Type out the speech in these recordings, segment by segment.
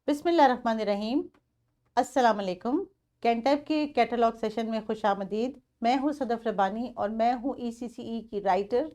बिस्मिल्लाहिर्रहमानिर्रहीम। अस्सलाम वालेकुम। कैंटैब के कैटलॉग सेशन में खुशामदीद। मैं हूं सदफ रबानी और मैं हूं ECCE की राइटर,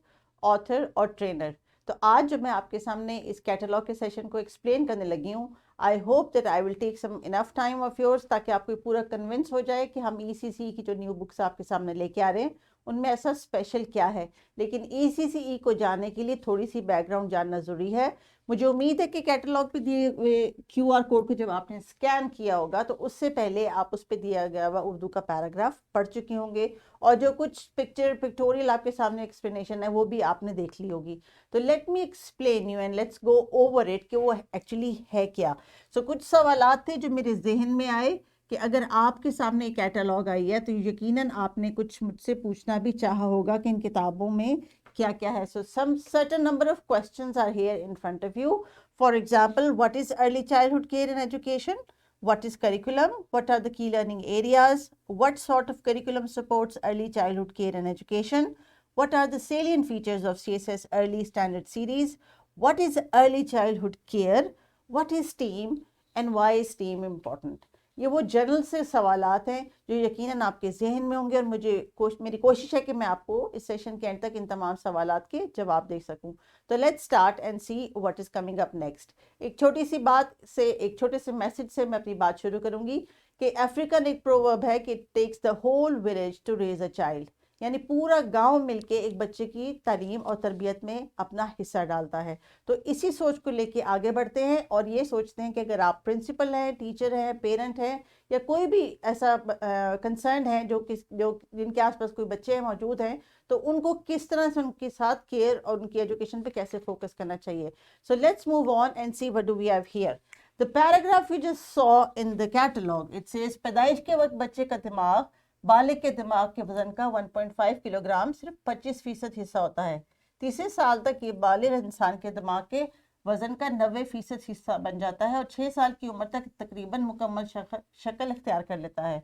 ऑथर और ट्रेनर। तो आज जो मैं आपके सामने इस कैटलॉग के सेशन को एक्सप्लेन करने लगी हूं, I hope that I will take some enough time of yours, ताकि आपको पूरा कन्विंस हो जाए कि हम ECCE की जो न्यू बुक्स आपके सामने लेके आ रहे हैं उनमें ऐसा स्पेशल क्या है। लेकिन ECCE को जानने के लिए थोड़ी सी बैकग्राउंड जानना ज़रूरी है। मुझे उम्मीद है कि कैटलॉग पे दिए हुए QR कोड को जब आपने स्कैन किया होगा तो उससे पहले आप उस पर दिया गया हुआ उर्दू का पैराग्राफ पढ़ चुके होंगे, और जो कुछ पिक्टोरियल आपके सामने एक्सप्लेनेशन है वो भी आपने देख ली होगी। तो let me explain you and let's go over it कि वो एक्चुअली है क्या। कुछ सवालात थे जो मेरे जहन में आए कि अगर आपके सामने एक कैटलॉग आई है तो यकीनन आपने कुछ मुझसे पूछना भी चाहा होगा कि इन किताबों में क्या क्या है। So some certain number of questions are here in front of you. For example, what is early childhood care and education? What is curriculum? What are the key learning areas? What sort of curriculum supports early childhood care and education? What are the salient features of CSS Early Standard Series? What is early childhood care? What is STEAM? And why is STEAM important? ये वो general से सवालात हैं जो यकीनन आपके जहन में होंगे, और मेरी कोशिश है कि मैं आपको इस सेशन के एंड तक इन तमाम सवालात के जवाब दे सकूं। तो let's start and see what is coming up next. एक छोटी सी बात से, एक छोटे से मैसेज से मैं अपनी बात शुरू करूंगी कि अफ्रीकन एक प्रोवर्ब है कि it takes the whole village to raise a child, यानी पूरा गांव मिलके एक बच्चे की तालीम और तरबियत में अपना हिस्सा डालता है। तो इसी सोच को लेके आगे बढ़ते हैं और ये सोचते हैं कि अगर आप प्रिंसिपल हैं, टीचर हैं, पेरेंट हैं, या कोई भी ऐसा कंसर्न है जो जिनके आसपास कोई बच्चे मौजूद हैं, तो उनको किस तरह से उनके साथ केयर और उनकी एजुकेशन पे कैसे फोकस करना चाहिए। So let's move on and see what do we have here. The paragraph you just saw in the catalogue, it says पैदाइश के वक्त बच्चे का दिमाग बालिग के दिमाग के वजन का 1.5 किलोग्राम सिर्फ 25% हिस्सा होता है। तीसरे साल तक ये बालिग इंसान के दिमाग के वजन का 90% हिस्सा बन जाता है और 6 साल की उम्र तक तकरीबन मुकम्मल शक्ल इख्तियार कर लेता है।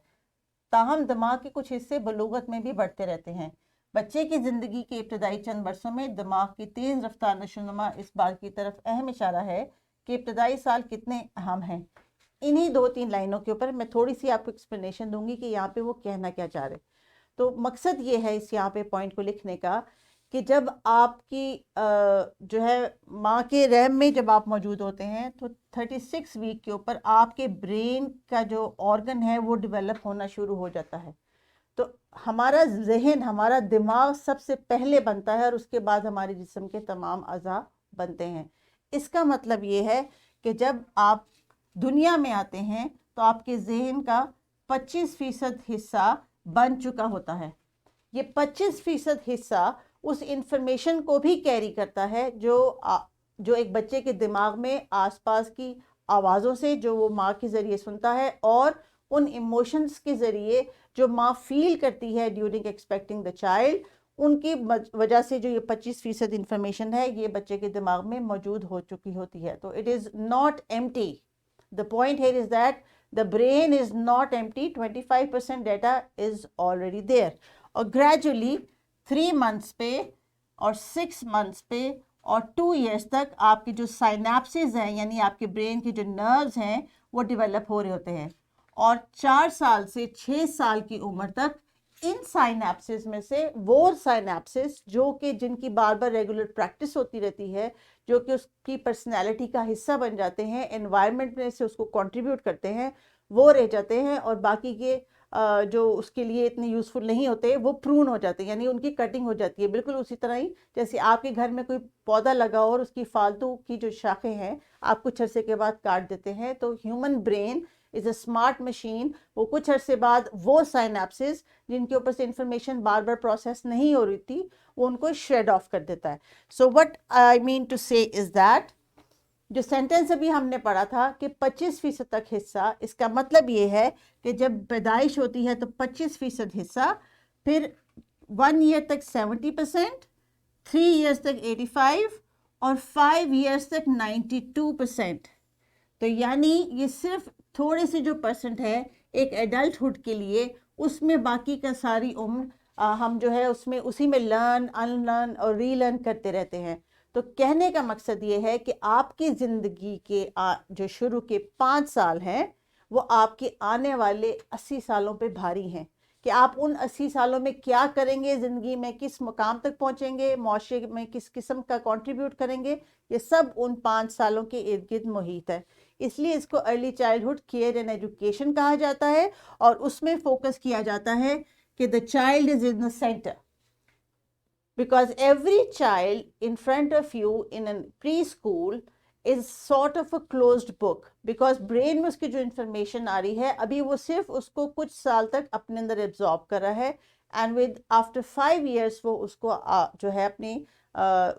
ताहम दिमाग के कुछ हिस्से बलूगत में भी बढ़ते रहते हैं। बच्चे की जिंदगी के इब्तदाई चंद वर्षों में दिमाग की तेज रफ्तार नशोनुमा इस बात की तरफ अहम इशारा है कि इब्तदाई साल कितने अहम हैं। इन्हीं 2-3 लाइनों के ऊपर मैं थोड़ी सी आपको एक्सप्लेनेशन दूंगी कि यहाँ पे वो कहना क्या चाह रहे। तो मकसद ये है इस यहाँ पे पॉइंट को लिखने का कि जब आपकी जो है माँ के रहम में जब आप मौजूद होते हैं तो 36 वीक के ऊपर आपके ब्रेन का जो ऑर्गन है वो डेवलप होना शुरू हो जाता है। तो हमारा जहन, हमारा दिमाग सबसे पहले बनता है और उसके बाद हमारे जिस्म के तमाम अज़ा बनते हैं। इसका मतलब ये है कि जब आप दुनिया में आते हैं तो आपके जहन का 25% हिस्सा बन चुका होता है। ये 25% हिस्सा उस इंफॉर्मेशन को भी कैरी करता है जो एक बच्चे के दिमाग में आसपास की आवाज़ों से जो वो माँ के ज़रिए सुनता है, और उन इमोशंस के ज़रिए जो माँ फील करती है ड्यूरिंग एक्सपेक्टिंग द चाइल्ड, उनकी वजह से जो ये 25% इंफॉर्मेशन है ये बच्चे के दिमाग में मौजूद हो चुकी होती है। तो it is not empty. The point here is that the brain is not empty. 25% data is already there. और gradually 3 months पे और 6 months पे और 2 years तक आपके जो साइनेप्सिस हैं, यानी आपके ब्रेन के जो नर्व्स हैं, वो डेवलप हो रहे होते हैं। और 4 साल से 6 साल की उम्र तक इन साइनेप्सिस में से वो साइनेप्सिस जो कि जिनकी बार बार रेगुलर प्रैक्टिस होती रहती है, जो कि उसकी पर्सनैलिटी का हिस्सा बन जाते हैं, एनवायरनमेंट में से उसको कंट्रीब्यूट करते हैं, वो रह जाते हैं, और बाकी के जो उसके लिए इतने यूज़फुल नहीं होते वो प्रून हो जाते हैं, यानी उनकी कटिंग हो जाती है। बिल्कुल उसी तरह ही जैसे आपके घर में कोई पौधा लगा और उसकी फालतू की जो शाखें हैं आप कुछ अरसे के बाद काट देते हैं, तो human brain is a smart machine. वो कुछ अरसे बाद वो साइनेप्सिस जिनके ऊपर से इंफॉर्मेशन बार बार प्रोसेस नहीं हो रही थी वो उनको श्रेड ऑफ कर देता है। So what I mean to say is that जो सेंटेंस अभी हमने पढ़ा था कि 25% तक हिस्सा, इसका मतलब ये है कि जब पैदाइश होती है तो 25% हिस्सा, फिर 1 ईयर तक 70%, 3 ईयर्स तक 85% और 5 ईयर्स तक 92%। तो यानी ये सिर्फ थोड़े से जो परसेंट है एक एडल्टहुड के लिए, उसमें बाकी का सारी उम्र हम जो है उसमें उसी में लर्न, अनलर्न और रीलर्न करते रहते हैं। तो कहने का मकसद ये है कि आपकी ज़िंदगी के जो शुरू के 5 साल हैं वो आपके आने वाले 80 सालों पे भारी हैं कि आप उन 80 सालों में क्या करेंगे, ज़िंदगी में किस मुकाम तक पहुंचेंगे, माशरे में किस किस्म का कंट्रीब्यूट करेंगे, ये सब उन 5 सालों के इर्द गिर्द मुहित है। इसलिए इसको early childhood care and education कहा जाता है और उसमें फोकस किया जाता है कि the child is in the centre, because every child in front of you in a preschool is sort of a closed book, because brain में उसकी जो information आ रही है अभी वो सिर्फ उसको कुछ साल तक अपने अंदर एब्जॉर्ब कर रहा है, and with after 5 years वो उसको जो है अपनी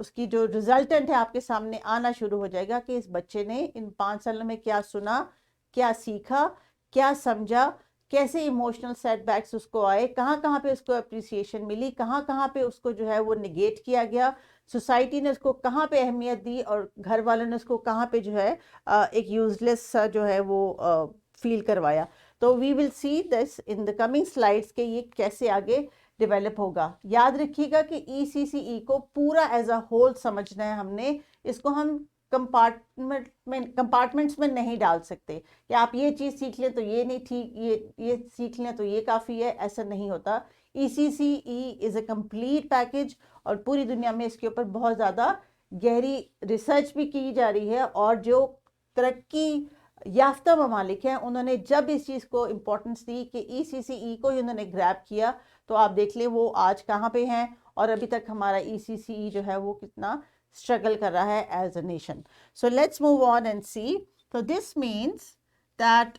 उसकी जो रिजल्टेंट है आपके सामने आना शुरू हो जाएगा कि इस बच्चे ने इन 5 सालों में क्या सुना, क्या सीखा, क्या समझा, कैसे इमोशनल सेटबैक्स उसको आए, कहाँ कहाँ पे उसको अप्रिसिएशन मिली, कहाँ कहाँ पे उसको जो है वो निगेट किया गया, सोसाइटी ने उसको कहाँ पे अहमियत दी और घर वालों ने उसको कहाँ पे जो है एक यूजलेस सा जो है वो फील करवाया। तो we will see this in the coming slides के ये कैसे आगे डेवलप होगा। याद रखिएगा कि ECCE को पूरा एज अ होल समझना है हमने, इसको हम कंपार्टमेंट्स में नहीं डाल सकते कि आप ये चीज़ सीख लें तो ये नहीं ठीक, ये सीख लें तो ये काफ़ी है, ऐसा नहीं होता। ECCE is a complete package और पूरी दुनिया में इसके ऊपर बहुत ज़्यादा गहरी रिसर्च भी की जा रही है और जो तरक्की याफ्ता ममालिक हैं उन्होंने जब इस चीज़ को इम्पोर्टेंस दी कि ECCE को ही उन्होंने ग्रैब किया, तो आप देख लें वो आज कहाँ पे हैं और अभी तक हमारा ECCE जो है वो कितना struggle कर रहा है as a nation. So let's move on and see. So this means that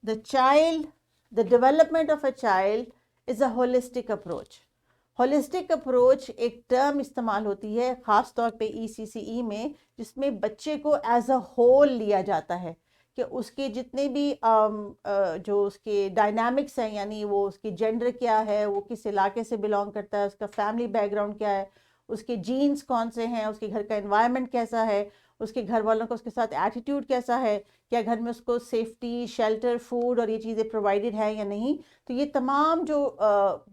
the development of a child is a holistic approach. Holistic approach एक टर्म इस्तेमाल होती है ख़ास तौर पे ECCE में, जिसमें बच्चे को एज अ होल लिया जाता है कि उसके जितने भी जो उसके डायनामिक्स हैं, यानी वो उसकी जेंडर क्या है, वो किस इलाके से बिलोंग करता है, उसका फैमिली बैकग्राउंड क्या है, उसके जीन्स कौन से हैं, उसके घर का एनवायरनमेंट कैसा है, उसके घर वालों का उसके साथ एटीट्यूड कैसा है, क्या घर में उसको सेफ्टी, शेल्टर, फूड और ये चीज़ें प्रोवाइडेड है या नहीं। तो ये तमाम जो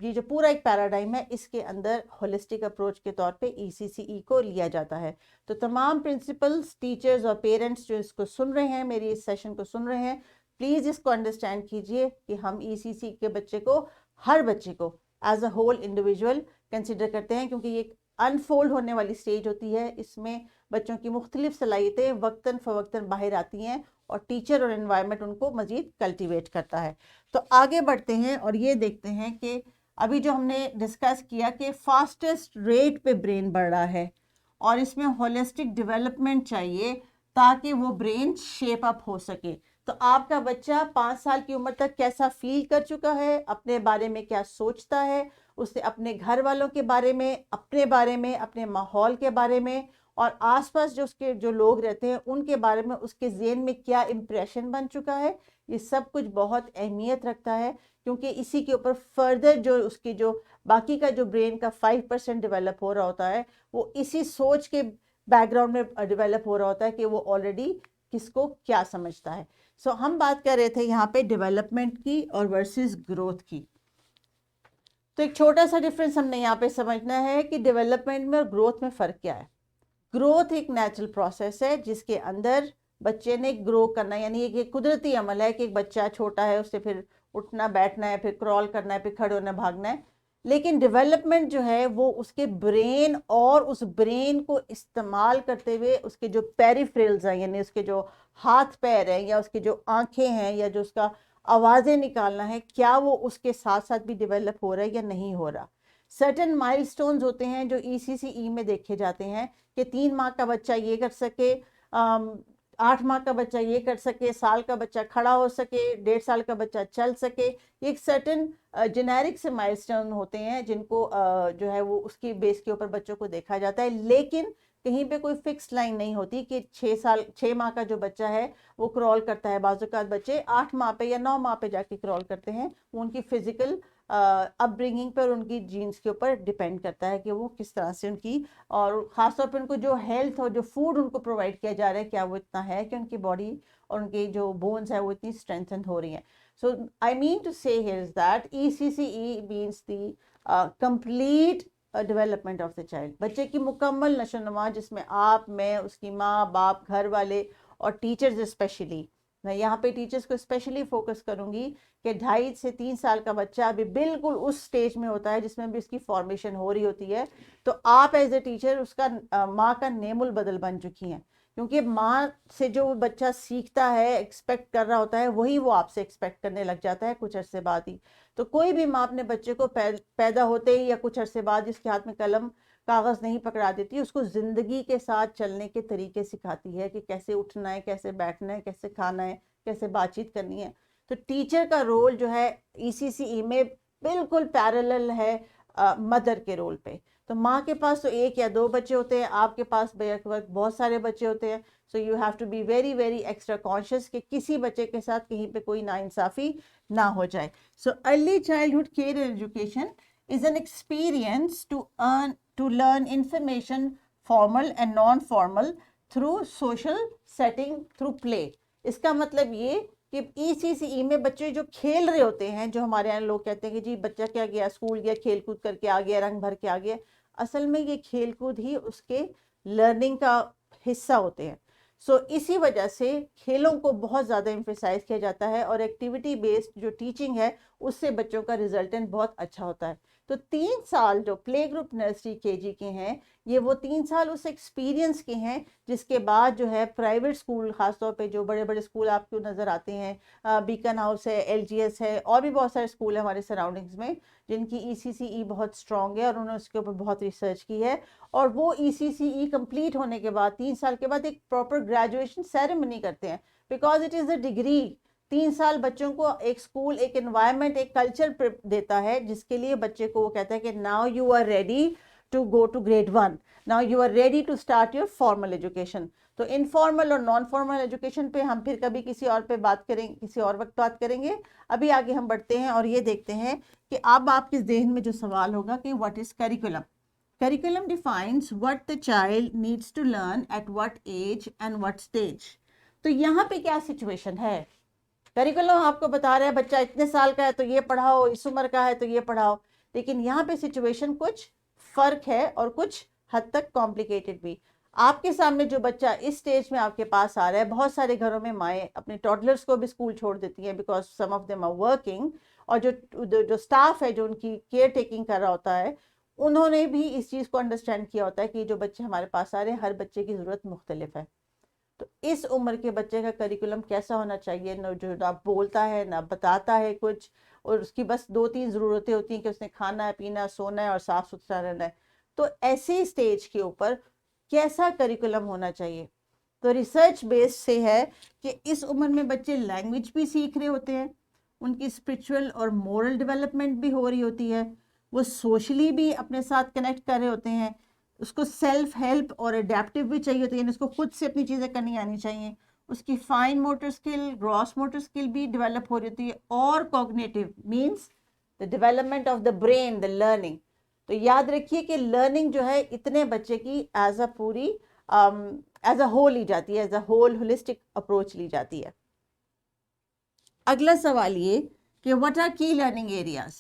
ये जो पूरा एक पैराडाइम है इसके अंदर होलिस्टिक अप्रोच के तौर पे ECCE को लिया जाता है। तो तमाम प्रिंसिपल्स, टीचर्स और पेरेंट्स जो इसको सुन रहे हैं, मेरी इस सेशन को सुन रहे हैं, प्लीज़ इसको अंडरस्टैंड कीजिए कि हम ECCE के बच्चे को, हर बच्चे को as a whole individual consider करते हैं, क्योंकि ये अनफोल्ड होने वाली स्टेज होती है। इसमें बच्चों की मुख्तलिफ सलाहियतें वक्तन फ़वक्तन बाहर आती हैं और टीचर और एनवायरनमेंट उनको मज़ीद कल्टीवेट करता है। तो आगे बढ़ते हैं और ये देखते हैं कि अभी जो हमने डिस्कस किया कि फास्टेस्ट रेट पे ब्रेन बढ़ रहा है और इसमें होलिस्टिक डेवलपमेंट चाहिए ताकि वो ब्रेन शेप अप हो सके। तो आपका बच्चा 5 साल की उम्र तक कैसा फील कर चुका है, अपने बारे में क्या सोचता है, उससे अपने घर वालों के बारे में, अपने बारे में, अपने माहौल के बारे में और आसपास जो उसके जो लोग रहते हैं उनके बारे में उसके ज़हन में क्या इम्प्रेशन बन चुका है, ये सब कुछ बहुत अहमियत रखता है, क्योंकि इसी के ऊपर फर्दर जो उसकी जो बाकी का जो ब्रेन का 5% डेवलप हो रहा होता है वो इसी सोच के बैकग्राउंड में डेवलप हो रहा होता है कि वो ऑलरेडी किसको क्या समझता है। सो हम बात कर रहे थे यहाँ पे डेवलपमेंट की और वर्सेस ग्रोथ की। तो एक छोटा सा डिफरेंस हमने यहाँ पे समझना है कि डेवलपमेंट में और ग्रोथ में फ़र्क क्या है। ग्रोथ एक नेचुरल प्रोसेस है जिसके अंदर बच्चे ने ग्रो करना, यानी एक कुदरती अमल है कि एक बच्चा छोटा है, उससे फिर उठना बैठना है, फिर क्रॉल करना है, फिर खड़े होना भागना है। लेकिन डेवलपमेंट जो है वो उसके ब्रेन और उस ब्रेन को इस्तेमाल करते हुए उसके जो पेरिफेरल्स हैं, यानी उसके जो हाथ पैर हैं या उसकी जो आंखें हैं या जो उसका आवाज़ें निकालना है, क्या वो उसके साथ साथ भी डेवलप हो रहा है या नहीं हो रहा। सर्टेन माइलस्टोन्स होते हैं जो ECCE में देखे जाते हैं कि 3 माह का बच्चा ये कर सके, 8 माह का बच्चा ये कर सके, साल का बच्चा खड़ा हो सके, 1.5 साल का बच्चा चल सके। एक सर्टेन जेनेरिक से माइलस्टोन होते हैं जिनको जो है वो उसकी बेस के ऊपर बच्चों को देखा जाता है, लेकिन कहीं पे कोई फिक्स लाइन नहीं होती कि 6 माह का जो बच्चा है वो क्रॉल करता है। बाज़ बच्चे 8 माह पे या 9 माह पे जाके क्रॉल करते हैं। वो उनकी फिजिकल अपब्रिंगिंग पर, उनकी जीन्स के ऊपर डिपेंड करता है कि वो किस तरह से उनकी, और ख़ासतौर पर उनको जो हेल्थ और जो फूड उनको प्रोवाइड किया जा रहा है क्या वो इतना है कि उनकी बॉडी और उनकी जो बोन्स है वो इतनी स्ट्रेंथन हो रही हैं। So I mean to say here is that ECCE means the complete development of the child, बच्चे की मुकम्मल नशोनुमा, जिसमें आप, मैं, उसकी माँ बाप, घर वाले और टीचर्स स्पेशली, मैं यहाँ पे टीचर्स को स्पेशली फोकस करूँगी कि 2.5 से 3 साल का बच्चा अभी बिल्कुल उस स्टेज में होता है जिसमें भी उसकी फॉर्मेशन हो रही होती है। तो आप एज ए टीचर उसका माँ का नेमुल बदल बन चुकी हैं, क्योंकि माँ से जो बच्चा सीखता है, एक्सपेक्ट कर रहा होता है, वही वो आपसे एक्सपेक्ट करने लग जाता है कुछ अरसे बाद ही। तो कोई भी माँ अपने बच्चे को पैदा होते ही या कुछ अरसे बाद जिसके हाथ में कलम कागज़ नहीं पकड़ा देती, उसको ज़िंदगी के साथ चलने के तरीके सिखाती है कि कैसे उठना है, कैसे बैठना है, कैसे खाना है, कैसे बातचीत करनी है। तो टीचर का रोल जो है ECCE में बिल्कुल पैरेलल है मदर के रोल पे। तो माँ के पास तो 1 या 2 बच्चे होते हैं, आपके पास बैक वक्त बहुत सारे बच्चे होते हैं। So you have to be very very extra conscious कि किसी बच्चे के साथ कहीं पे कोई नाइंसाफ़ी ना हो जाए। So early childhood care and education is an experience to learn information, formal and non-formal, through social setting, through play। इसका मतलब ये कि ECCE में बच्चे जो खेल रहे होते हैं, जो हमारे यहाँ लोग कहते हैं कि जी बच्चा क्या गया, स्कूल गया, खेल कूद करके आ गया, रंग भर के आ गया, असल में ये खेल कूद ही उसके लर्निंग का हिस्सा होते हैं। सो इसी वजह से खेलों को बहुत ज़्यादा एम्फेसाइज किया जाता है और एक्टिविटी बेस्ड जो टीचिंग है उससे बच्चों का रिजल्टेंट बहुत अच्छा होता है। तो 3 साल जो प्ले ग्रुप, नर्सरी, केजी के हैं, ये वो 3 साल उस एक्सपीरियंस के हैं जिसके बाद जो है प्राइवेट स्कूल, ख़ासतौर पे जो बड़े बड़े स्कूल आपको नज़र आते हैं, बीकन हाउस है, LGS है, और भी बहुत सारे स्कूल हैं हमारे सराउंडिंग्स में जिनकी ECCE बहुत स्ट्रॉन्ग है और उन्होंने उसके ऊपर बहुत रिसर्च की है। और वो ECCE कंप्लीट होने के बाद 3 साल के बाद एक प्रॉपर ग्रेजुएशन सेरेमनी करते हैं, because it is a degree. 3 साल बच्चों को एक स्कूल, एक एनवायरनमेंट, एक कल्चर देता है जिसके लिए बच्चे को वो कहता है कि now you are ready to go to grade 1, now you are ready to start your formal education. तो इनफॉर्मल और नॉन फॉर्मल एजुकेशन पे हम फिर कभी किसी और पे बात करेंगे, किसी और वक्त बात करेंगे। अभी आगे हम बढ़ते हैं और ये देखते हैं कि अब आपके जहन में जो सवाल होगा कि what is curriculum. Curriculum defines what the child needs to learn at what age and what stage. तो यहाँ पे क्या सिचुएशन है, करिकुलम आपको बता रहा है बच्चा इतने साल का है तो ये पढ़ाओ, इस उम्र का है तो ये पढ़ाओ, लेकिन यहाँ पे सिचुएशन कुछ फर्क है और कुछ हद तक कॉम्प्लिकेटेड भी। आपके सामने जो बच्चा इस स्टेज में आपके पास आ रहा है, बहुत सारे घरों में माएँ अपने टॉडलर्स को भी स्कूल छोड़ देती हैं because some of them are working, और जो स्टाफ है जो उनकी केयर टेकिंग कर रहा होता है, उन्होंने भी इस चीज़ को अंडरस्टैंड किया होता है कि जो बच्चे हमारे पास आ रहे हैं हर बच्चे की ज़रूरत मुख्तलिफ है। तो इस उम्र के बच्चे का करिकुलम कैसा होना चाहिए, न जो ना बोलता है ना बताता है कुछ, और उसकी बस 2-3 ज़रूरतें होती हैं कि उसने खाना है, पीना, सोना है और साफ़ सुथरा रहना है। तो ऐसे स्टेज के ऊपर कैसा करिकुलम होना चाहिए, तो रिसर्च बेस्ड से है कि इस उम्र में बच्चे लैंग्वेज भी सीख रहे होते हैं, उनकी स्पिरिचुअल और मोरल डेवलपमेंट भी हो रही होती है, वो सोशली भी अपने साथ कनेक्ट कर रहे होते हैं, उसको सेल्फ हेल्प और अडेप्टिव भी चाहिए होती है, यानी उसको खुद से अपनी चीज़ें करनी आनी चाहिए, उसकी fine motor skill, gross motor skill भी डेवलप हो रही होती है, और cognitive means the development of the brain, the learning. तो याद रखिए कि लर्निंग जो है इतने बच्चे की एज अ पूरी एज अ होल ली जाती है, as a whole holistic approach ली जाती है। अगला सवाल ये कि what are key learning areas.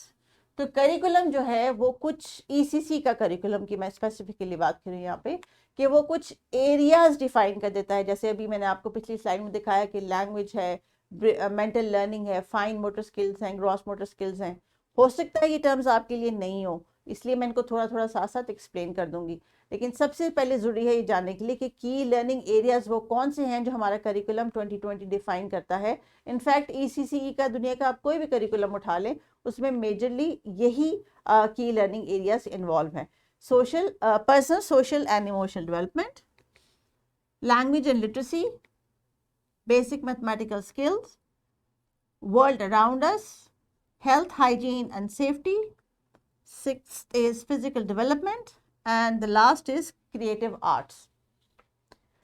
तो करिकुलम जो है वो कुछ ECC का करिकुलम की मैं स्पेसिफिकली बात करूँ यहाँ पे, कि वो कुछ एरियाज डिफाइन कर देता है। जैसे अभी मैंने आपको पिछली स्लाइड में दिखाया कि लैंग्वेज है, मेंटल लर्निंग है, फाइन मोटर स्किल्स हैं, ग्रॉस मोटर स्किल्स हैं। हो सकता है ये टर्म्स आपके लिए नहीं हो, इसलिए मैं इनको थोड़ा थोड़ा साथ साथ एक्सप्लेन कर दूंगी, लेकिन सबसे पहले ज़रूरी है ये जानने के लिए कि की लर्निंग एरियाज वो कौन से हैं जो हमारा करिकुलम 2020 डिफाइन करता है। इनफैक्ट ECCE का, दुनिया का आप कोई भी करिकुलम उठा लें, उसमें मेजरली यही की लर्निंग एरियाज इन्वॉल्व हैं। Social, personal, social and emotional development, language and literacy, basic mathematical skills, world around us, health, hygiene and safety. 6th is physical development and the last is creative arts.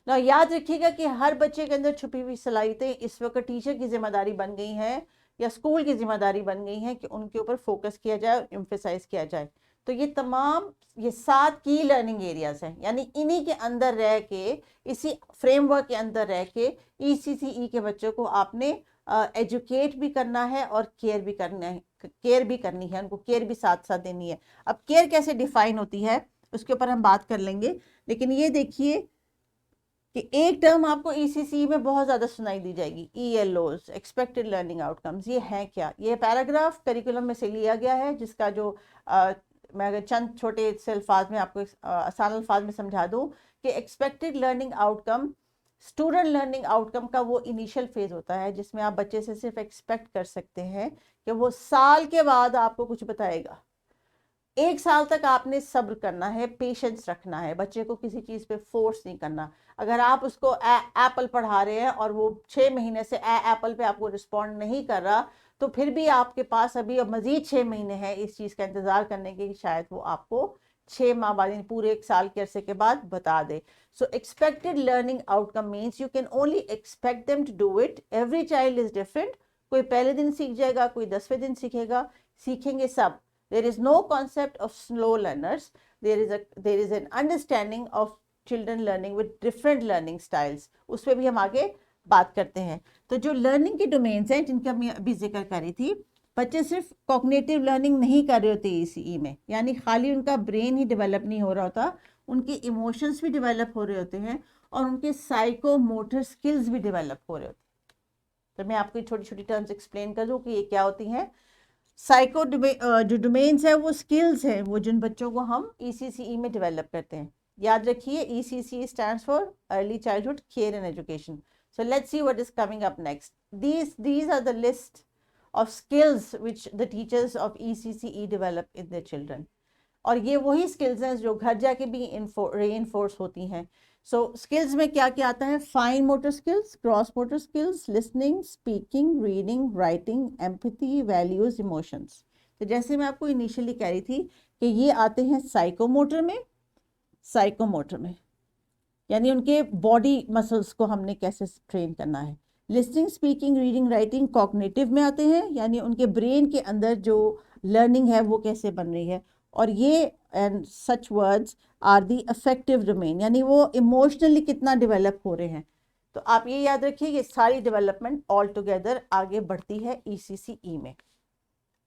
Now याद रखिएगा कि हर बच्चे के अंदर छुपी हुई सलाहियतें इस वक्त टीचर की जिम्मेदारी बन गई हैं या स्कूल की जिम्मेदारी बन गई हैं कि उनके ऊपर फोकस किया जाए और एम्फेसाइज किया जाए। तो ये तमाम, ये 7 की लर्निंग एरियाज हैं, यानी इन्हीं के अंदर रह के, इसी फ्रेमवर्क के अंदर रह के ECCE के बच्चों को आपने एजुकेट भी करना है और केयर भी केयर भी करनी है, उनको केयर भी साथ साथ देनी है। अब केयर कैसे डिफाइन होती है उसके ऊपर हम बात कर लेंगे, लेकिन ये देखिए कि एक टर्म आपको ईसीसी में बहुत ज़्यादा सुनाई दी जाएगी, ELOs, एक्सपेक्टेड लर्निंग आउटकम्स। ये है क्या? ये पैराग्राफ करिकुलम में से लिया गया है, जिसका जो मैं अगर चंद छोटे से अल्फाज में आपको आसान अल्फाज में समझा दूं कि expected learning outcome student learning outcome का वो इनिशियल फेज होता है जिसमें आप बच्चे से सिर्फ एक्सपेक्ट कर सकते हैं कि वो साल के बाद आपको कुछ बताएगा। 1 साल तक आपने सब्र करना है, पेशेंस रखना है, बच्चे को किसी चीज़ पे फोर्स नहीं करना। अगर आप उसको एप्पल पढ़ा रहे हैं और वो 6 महीने से एप्पल पे आपको रिस्पॉन्ड नहीं कर रहा, तो फिर भी आपके पास अभी मजीद 6 महीने हैं इस चीज़ का इंतज़ार करने के कि शायद वो आपको 6 माह बाद, पूरे 1 साल के अरसे के बाद बता दे। So expected learning outcome means you can only expect them to do it. Every child is different. कोई पहले दिन सीख जाएगा, कोई 10वें दिन सीखेगा, सीखेंगे सब। There is no concept of slow learners. There is an understanding of children learning with different learning styles. उस पर भी हम आगे बात करते हैं। तो जो लर्निंग के डोमेन्स हैं जिनका मैं अभी जिक्र कर रही थी, बच्चे सिर्फ कॉग्निटिव लर्निंग नहीं कर रहे होते ECE में, यानी खाली उनका ब्रेन ही डेवलप नहीं हो रहा होता, उनके इमोशंस भी डेवलप हो रहे होते हैं और उनके साइको मोटर स्किल्स भी डेवलप हो रहे होते हैं। तो मैं आपको छोटी छोटी टर्म्स एक्सप्लेन कर दूँ कि ये क्या होती हैं। साइको जो डोमेन्स है वो स्किल्स हैं, वो जिन बच्चों को हम ECCE में डेवलप करते हैं। याद रखिए, ECCE stands for early childhood care and education. So let's see what is coming up next. these are the list of skills which the teachers of ECCE develop in their children. और ये वही skills हैं जो घर जाके भी reinforce होती हैं। सो स्किल्स में क्या क्या आता है? Fine motor skills, cross motor skills, listening, speaking, reading, writing, empathy, values, emotions. तो जैसे मैं आपको इनिशियली कह रही थी कि ये आते हैं साइकोमोटर में, यानी उनके बॉडी मसल्स को हमने कैसे ट्रेन करना है। Listening, speaking, reading, writing cognitive में आते हैं, यानी उनके ब्रेन के अंदर जो लर्निंग है वो कैसे बन रही है। और ये and such words are the affective domain, यानी वो इमोशनली कितना डेवलप हो रहे हैं। तो आप ये याद रखिए, ये सारी डेवलपमेंट ऑल टुगेदर आगे बढ़ती है ECCE में।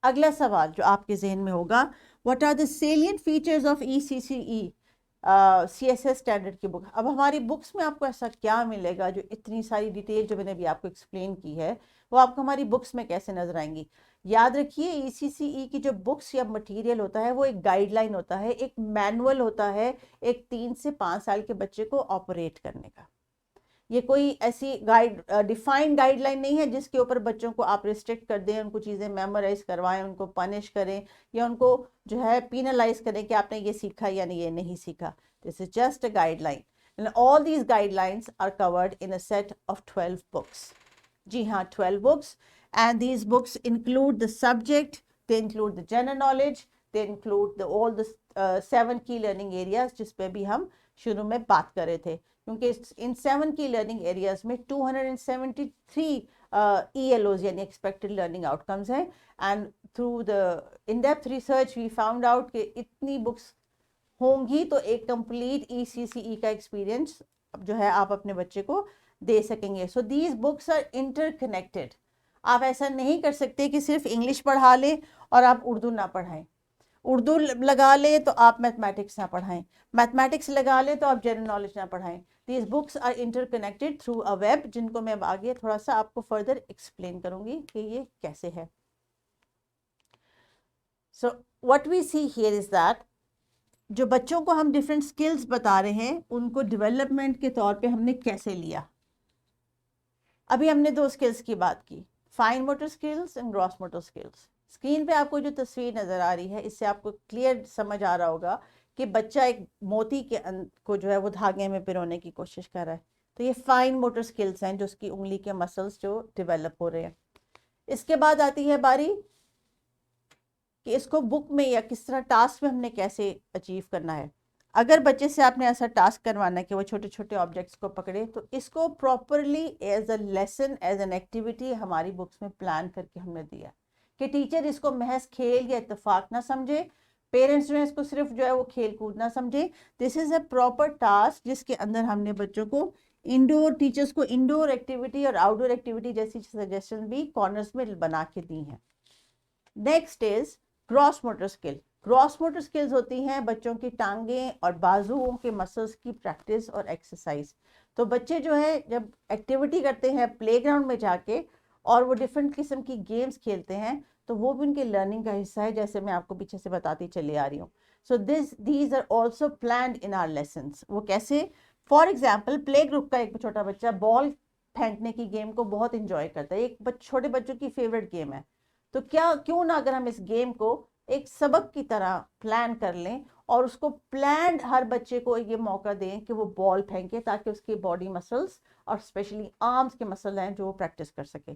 अगला सवाल जो आपके जहन में होगा, what are the salient features of ECCE CSS standard की बुक। अब हमारी बुक्स में आपको ऐसा क्या मिलेगा जो इतनी सारी डिटेल जो मैंने अभी आपको एक्सप्लेन की है वो आपको हमारी बुक्स में कैसे नजर आएंगी? याद रखिए, ECCE की जो बुक्स या मटेरियल होता है वो एक गाइडलाइन होता है, एक मैनुअल होता है एक 3 से 5 साल के बच्चे को ऑपरेट करने का। ये कोई ऐसी डिफाइंड गाइडलाइन नहीं है जिसके ऊपर बच्चों को आप रिस्ट्रिक्ट कर दें, उनको चीज़ें मेमोराइज करवाएं, उनको पनिश करें या उनको जो है पीनलाइज करें कि आपने ये सीखा यानी ये नहीं सीखा। This is just a guideline and all these guidelines are covered in a set of 12 books. जी हाँ, 12 books, and these books include the subject, they include the general knowledge, they include all the 7 की learning areas जिस पे भी हम शुरू में बात कर रहे थे, क्योंकि इन 7 की लर्निंग एरियाज में 273 ELOs यानी एक्सपेक्टेड लर्निंग आउटकम्स हैं। And through the in depth research we found out कि इतनी बुक्स होंगी तो एक कंप्लीट ECCE का एक्सपीरियंस जो है आप अपने बच्चे को दे सकेंगे। So these books are interconnected. आप ऐसा नहीं कर सकते कि सिर्फ इंग्लिश पढ़ा लें और आप उर्दू ना पढ़ाएं, उर्दू लगा ले तो आप मैथमेटिक्स ना पढ़ाएं, मैथमेटिक्स लगा ले तो आप जनरल नॉलेज ना पढ़ाएं। These books are interconnected through a web, जिनको मैं आगे थोड़ा सा आपको फर्दर एक्सप्लेन करूंगी कि ये कैसे है। So what we see here is that जो बच्चों को हम डिफरेंट स्किल्स बता रहे हैं उनको डेवलपमेंट के तौर पे हमने कैसे लिया। अभी हमने 2 स्किल्स की बात की, fine motor skills and gross motor skills. Screen पे आपको जो तस्वीर नज़र आ रही है इससे आपको क्लियर समझ आ रहा होगा कि बच्चा एक मोती के को जो है वो धागे में पिरोने की कोशिश कर रहा है। तो ये फाइन मोटर स्किल्स हैं जो उसकी उंगली के मसल्स जो डेवलप हो रहे हैं। इसके बाद आती है बारी कि इसको बुक में या किस तरह टास्क में हमने कैसे अचीव करना है। अगर बच्चे से आपने ऐसा टास्क करवाना है कि वो छोटे छोटे ऑब्जेक्ट्स को पकड़े, तो इसको properly as a lesson, as an activity हमारी बुक्स में प्लान करके हमने दिया कि टीचर इसको महज खेल या इत्तेफाक ना समझे, पेरेंट्स जो है इसको सिर्फ जो है वो खेल कूद ना समझे। This is a proper task जिसके अंदर हमने बच्चों को इंडोर, टीचर्स को इंडोर एक्टिविटी और आउटडोर एक्टिविटी जैसी सजेशन भी कॉर्नर्स में बना के दी हैं। Next is gross motor skill. Gross motor skills होती हैं बच्चों की टांगें और बाजुओं के मसल्स की प्रैक्टिस और एक्सरसाइज। तो बच्चे जो है जब एक्टिविटी करते हैं प्लेग्राउंड में जाके और वो डिफरेंट किस्म की गेम्स खेलते हैं तो वो भी उनके लर्निंग का हिस्सा है, जैसे मैं आपको पीछे से बताती चली आ रही हूँ। So these are also planned in our lessons. वो कैसे? फॉर एग्जाम्पल प्ले ग्रुप का एक छोटा बच्चा बॉल फेंकने की गेम को बहुत इंजॉय करता है, एक छोटे बच्चों की फेवरेट गेम है। तो क्यों ना अगर हम इस गेम को एक सबक की तरह प्लान कर लें और उसको प्लान्ड हर बच्चे को ये मौका दें कि वो बॉल फेंके, ताकि उसकी बॉडी मसल्स और स्पेशली आर्म्स के मसल हैं जो वो प्रैक्टिस कर सके।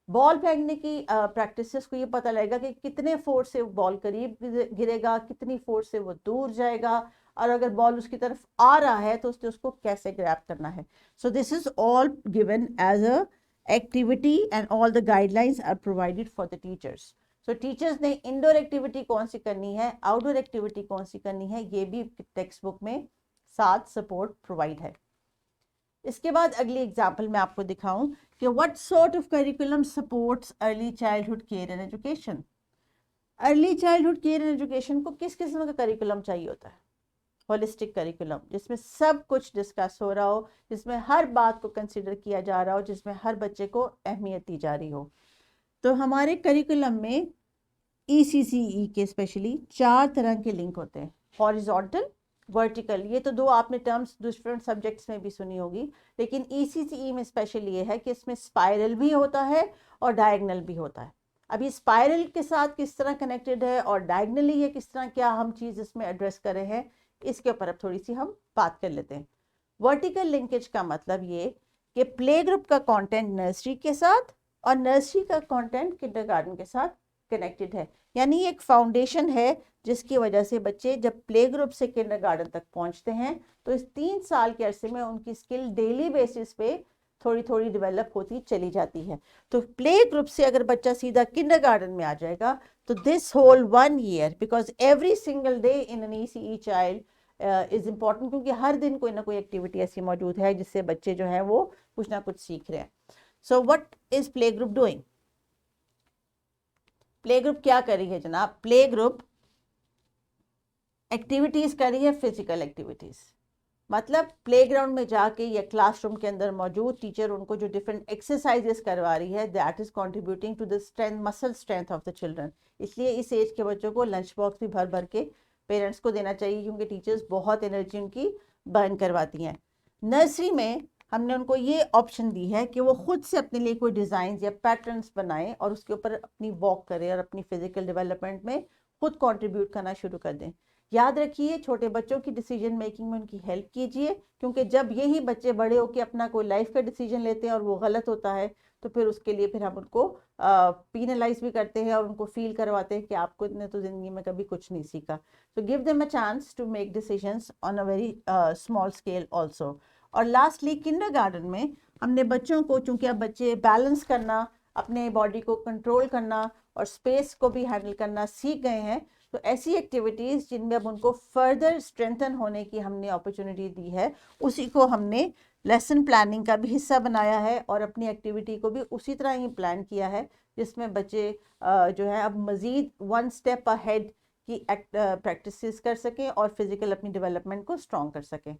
बॉल फेंकने की प्रैक्टिस से उसको ये पता लगेगा कि कितने फोर्स से बॉल करीब गिरेगा, कितनी फोर्स से वो दूर जाएगा, और अगर बॉल उसकी तरफ आ रहा है तो उसको कैसे ग्रैब करना है। So this is all given as a activity and all the guidelines are provided for the teachers. So teachers ने इंडोर एक्टिविटी कौन सी करनी है, आउटडोर एक्टिविटी कौन सी करनी है, ये भी टेक्स्ट बुक में साथ सपोर्ट प्रोवाइड है। इसके बाद अगली एग्जाम्पल मैं आपको दिखाऊं कि what sort of curriculum supports early childhood care and education. Early childhood care and education को किस किस्म का करिकुलम चाहिए होता है? होलिस्टिक करिकुलम, जिसमें सब कुछ डिस्कस हो रहा हो, जिसमें हर बात को कंसिडर किया जा रहा हो, जिसमें हर बच्चे को अहमियत दी जा रही हो। तो हमारे करिकुलम में ECCE के स्पेशली 4 तरह के लिंक होते हैं, हॉरिजॉन्टल, वर्टिकल। ये तो दो आपने टर्म्स डिफरेंट सब्जेक्ट्स में भी सुनी होगी, लेकिन ECCE में स्पेशल ये है कि इसमें स्पाइरल भी होता है और डायगनल भी होता है। अभी स्पाइरल के साथ किस तरह कनेक्टेड है और डायगनली ये किस तरह, क्या हम चीज़ इसमें एड्रेस कर रहे हैं, इसके ऊपर अब थोड़ी सी हम बात कर लेते हैं। वर्टिकल लिंकेज का मतलब ये कि प्ले ग्रुप का कंटेंट नर्सरी के साथ और नर्सरी का कंटेंट किंडरगार्टन के साथ कनेक्टेड है। यानी एक फाउंडेशन है जिसकी वजह से बच्चे जब प्ले ग्रुप से किंडरगार्टन तक पहुंचते हैं तो इस 3 साल के अरसे में उनकी स्किल डेली बेसिस पे थोड़ी थोड़ी डेवलप होती चली जाती है। तो प्ले ग्रुप से अगर बच्चा सीधा किंडरगार्टन में आ जाएगा तो this whole 1 year, because every single day in an ECE child is important, क्योंकि हर दिन कोई ना कोई एक्टिविटी ऐसी मौजूद है जिससे बच्चे जो है वो कुछ ना कुछ सीख रहे हैं। So what is play group doing? Play group क्या कर रही है जनाब? प्ले ग्रुप एक्टिविटीज कर रही है, फिजिकल एक्टिविटीज। मतलब प्लेग्राउंड में जाके या क्लासरूम के अंदर मौजूद टीचर उनको जो डिफरेंट एक्सरसाइजेस करवा रही है, that is contributing to the strength, muscle strength of the children. इसलिए इस एज के बच्चों को लंच बॉक्स भी भर भर के पेरेंट्स को देना चाहिए, क्योंकि टीचर्स बहुत एनर्जी उनकी बर्न करवाती हैं। नर्सरी में हमने उनको ये ऑप्शन दी है कि वो खुद से अपने लिए कोई डिज़ाइन या पैटर्न्स बनाएं और उसके ऊपर अपनी वॉक करें और अपनी फिजिकल डेवलपमेंट में खुद कंट्रीब्यूट करना शुरू कर दें। याद रखिए, छोटे बच्चों की डिसीजन मेकिंग में उनकी हेल्प कीजिए, क्योंकि जब यही बच्चे बड़े होकर अपना कोई लाइफ का डिसीजन लेते हैं और वो गलत होता है तो फिर उसके लिए फिर हम उनको पीनलाइज भी करते हैं और उनको फील करवाते हैं कि आपको इतने तो ज़िंदगी में कभी कुछ नहीं सीखा। तो give them a chance to make decisions on a very small scale also. और लास्टली किंडरगार्टन में हमने बच्चों को, चूंकि अब बच्चे बैलेंस करना, अपने बॉडी को कंट्रोल करना और स्पेस को भी हैंडल करना सीख गए हैं, तो ऐसी एक्टिविटीज़ जिनमें अब उनको फर्दर स्ट्रेंथन होने की हमने अपॉर्चुनिटी दी है, उसी को हमने लेसन प्लानिंग का भी हिस्सा बनाया है और अपनी एक्टिविटी को भी उसी तरह ही प्लान किया है, जिसमें बच्चे जो है अब मज़ीद 1 स्टेप अहेड की प्रैक्टिसेस कर सकें और फिज़िकल अपनी डेवलपमेंट को स्ट्रॉन्ग कर सकें।